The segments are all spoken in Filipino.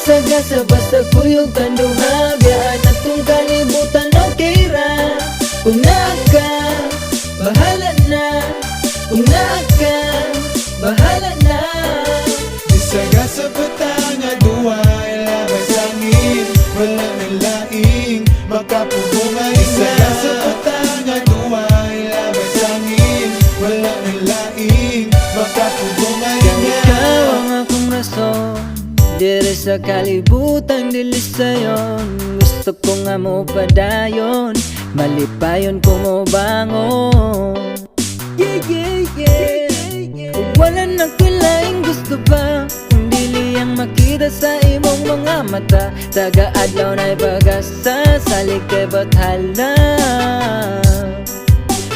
Sagasa basta kuyog tanduha, biyaan atong kalibutan okay ra. Kung naka, bahala na. Kung naka, bahala na. Sagasa patanga duwa, ilabay sangin, wala nang laing makapubungay na. Sagasa patanga duwa, ilabay sangin, wala nang laing makapubungay na. Ikaw ang akong rason, dire sa kalibutan dili sayon. Gusto ko nga mo padayon, malipayon ko mo bangon. Yeah, yeah, yeah. Wala na kulaing gusto pa, kung dili ang makita sa imong mga mata. Taga-adlaw na'y pag-asa, sa likay bathala.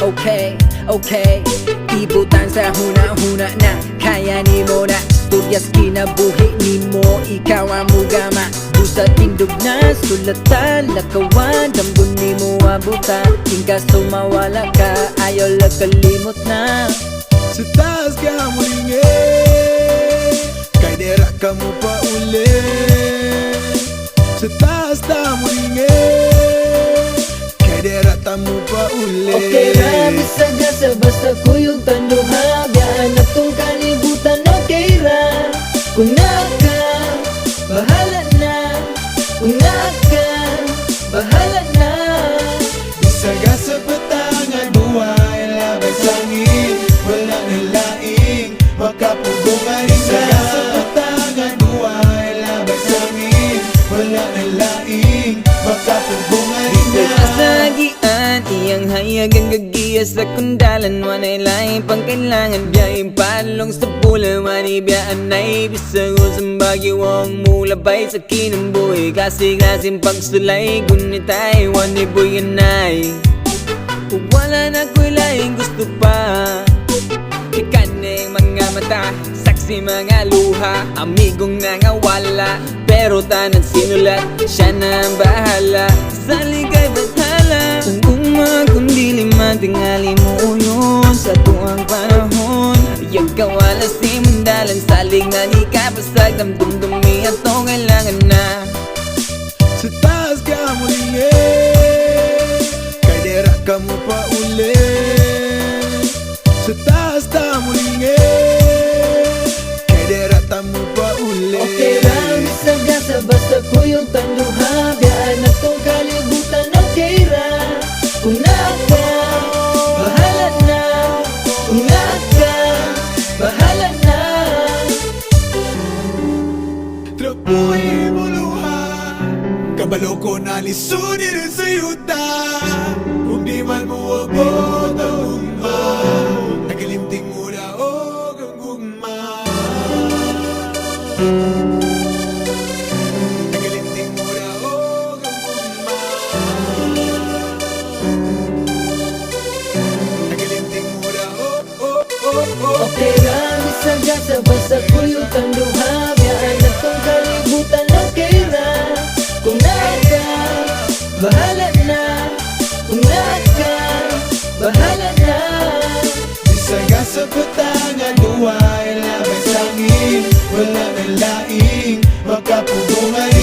Okay, okay, ibutan sa huna-huna na. Kaya ni mo na, turyas kinabuhi ni mo. Ikaw ang mugama, busa tindog na. Sulatan, lakawan, dambun ni mo abuta. Tingka sumawala ka, ayaw lakalimot na. Sa taas ka mulingi, kay dera ka mo pa uli. Sa taas ta mulingi, kay dera ta mo pa uli. Okay ra, bisagasa basta kuyog tanduha, biyaan atong kalibutan okay ra. Kung naka, bahala na. Kung naka, bahala na. Sagasa patanga duwa, ilabay sangin, wala nang laing makapugungay na. Sagasa patanga duwa, ilabay sangin, wala nang laing makapugungay na. Kasagian, iyang hayag ang gagiya sa kundalan. Wanay laing pangkailangan, biyayang palong sa pula. Wanay biyaan na ibisag o sambagi wang mulabay sa kinambuhi. Kasi-kasing pagsulay, gunit ay wanay buyanay. Wala na ko'y laing gusto pa, ikaning mga mata, saksi mga luha. Amigong nangawala, pero tanang sinulat, siya na ang bahala. Sa ligay bathala, kung magkundili man tingali mo yun. Sa tuwang panahon, yung kawala si mundalan. Salig na di ka basag, damdumdumi at to kailangan na. Sa taas ka mulingi, kay dera ka mo pa uli. Sa taas ta mulingi, kay dera ta mo pa uli. Okay ra, bisagasa basta kuyog tanduha, biyaan atong kalibutan okay ra. Kung naka, bahala na. Kung naka, bahala na. Trapuhi mo luha, kabalo ko na lisuni rin sa yuta. Kung di man mo abot ang gugma, nagalimting mo na o ang gugma. Nagalimting mo na o ang gugma. Nagalimting mo na o. Okay ra, bisagasa basta kuyog tanduha, biyaan atong kalibutan okay ra. Kung naka, bahala na. Kung naka, bahala na. Sagasa patanga duwa, ilabay sangin, wala nang laing makapugungay